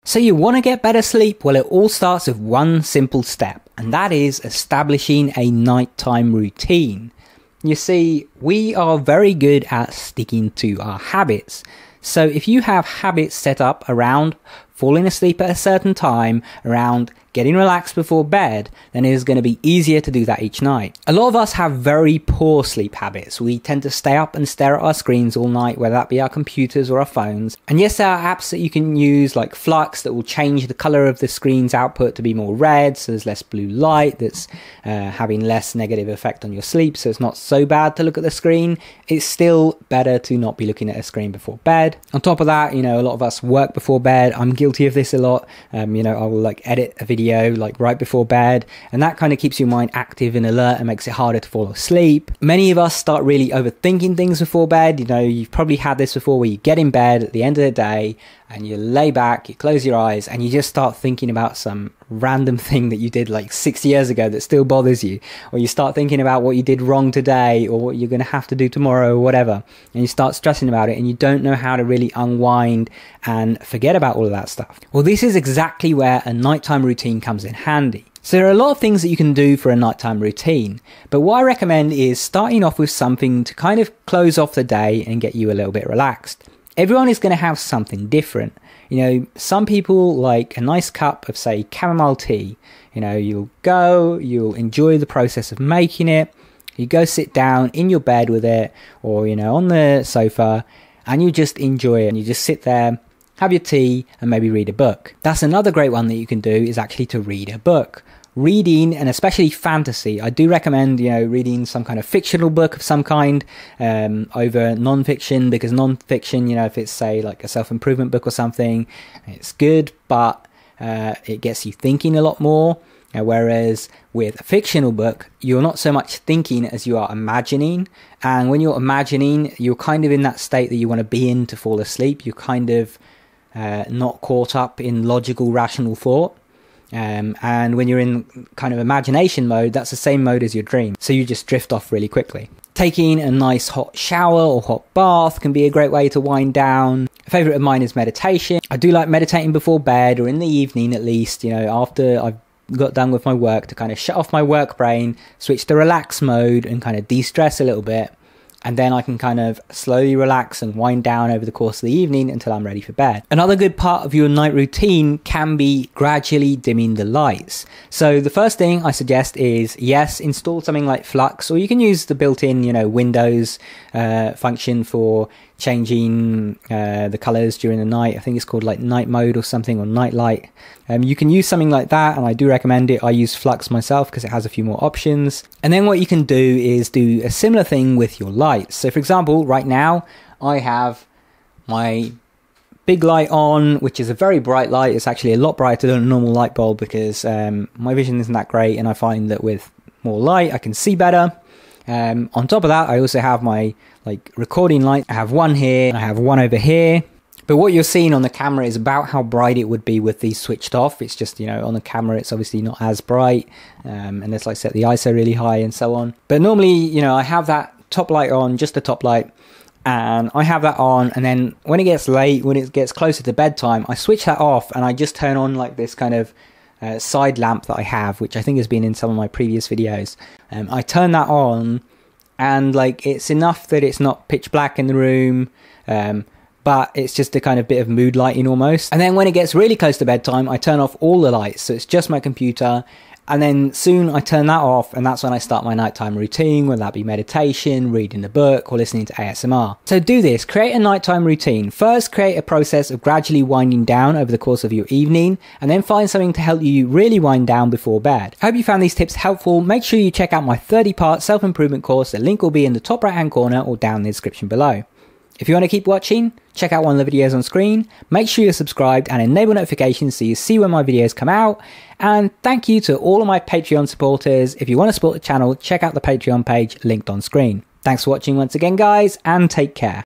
So you want to get better sleep? Well, it all starts with one simple step, and that is establishing a nighttime routine. You see, we are very good at sticking to our habits. So if you have habits set up around falling asleep at a certain time, around getting relaxed before bed, then it is going to be easier to do that each night. A lot of us have very poor sleep habits. We tend to stay up and stare at our screens all night, whether that be our computers or our phones. And yes, there are apps that you can use like Flux that will change the color of the screen's output to be more red, so there's less blue light that's having less negative effect on your sleep, so it's not so bad to look at the screen. It's still better to not be looking at a screen before bed. On top of that, a lot of us work before bed. I'm guilty of this a lot. I will like edit a video like right before bed, and that kind of keeps your mind active and alert and makes it harder to fall asleep. Many of us start really overthinking things before bed. You've probably had this before, where you get in bed at the end of the day and you lay back, you close your eyes, and you just start thinking about some random thing that you did like 6 years ago that still bothers you, or you start thinking about what you did wrong today or what you're going to have to do tomorrow or whatever, and you start stressing about it, and you don't know how to really unwind and forget about all of that stuff. Well, this is exactly where a nighttime routine comes in handy. So there are a lot of things that you can do for a nighttime routine, but what I recommend is starting off with something to kind of close off the day and get you a little bit relaxed. Everyone is going to have something different. Some people like a nice cup of, say, chamomile tea. You'll enjoy the process of making it. You go sit down in your bed with it, or, on the sofa, and you just enjoy it. And you just sit there, have your tea, and maybe read a book. That's another great one that you can do, is actually to read a book. Reading, and especially fantasy, I do recommend reading some kind of fictional book of some kind over non-fiction, because non-fiction, if it's, say, like a self-improvement book or something, it's good, but it gets you thinking a lot more. Whereas with a fictional book, you're not so much thinking as you are imagining, and when you're imagining, you're kind of in that state that you want to be in to fall asleep. You're kind of not caught up in logical, rational thought. And when you're in kind of imagination mode, that's the same mode as your dream. So you just drift off really quickly. Taking a nice hot shower or hot bath can be a great way to wind down. A favorite of mine is meditation. I do like meditating before bed, or in the evening at least, after I've got done with my work, to kind of shut off my work brain, switch to relax mode and kind of de-stress a little bit. And then I can kind of slowly relax and wind down over the course of the evening until I'm ready for bed. Another good part of your night routine can be gradually dimming the lights. So the first thing I suggest is, yes, install something like Flux, or you can use the built-in, Windows function for changing the colors during the night. I think it's called like night mode or something, or night light. You can use something like that, and I do recommend it. I use Flux myself because it has a few more options. And then what you can do is do a similar thing with your lights. So for example, right now I have my big light on, which is a very bright light. It's actually a lot brighter than a normal light bulb, because my vision isn't that great, and I find that with more light I can see better. On top of that, I also have my recording light. I have one here, I have one over here. But what you're seeing on the camera is about how bright it would be with these switched off. It's just, on the camera, it's obviously not as bright, unless I set the ISO really high and so on. But normally, I have that top light on, just the top light, and I have that on, and then when it gets late, when it gets closer to bedtime, I switch that off, and I just turn on like this kind of side lamp that I have, which I think has been in some of my previous videos. I turn that on, and it's enough that it's not pitch black in the room, but it's just a kind of bit of mood lighting almost. And then when it gets really close to bedtime, I turn off all the lights, so it's just my computer, and then soon I turn that off, and that's when I start my nighttime routine, whether that be meditation, reading a book, or listening to ASMR. So do this, create a nighttime routine. First, create a process of gradually winding down over the course of your evening, and then find something to help you really wind down before bed. I hope you found these tips helpful. Make sure you check out my 30-part self-improvement course. The link will be in the top right-hand corner or down in the description below. If you want to keep watching, check out one of the videos on screen, make sure you're subscribed and enable notifications so you see when my videos come out. And thank you to all of my Patreon supporters. If you want to support the channel, check out the Patreon page linked on screen. Thanks for watching once again, guys, and take care.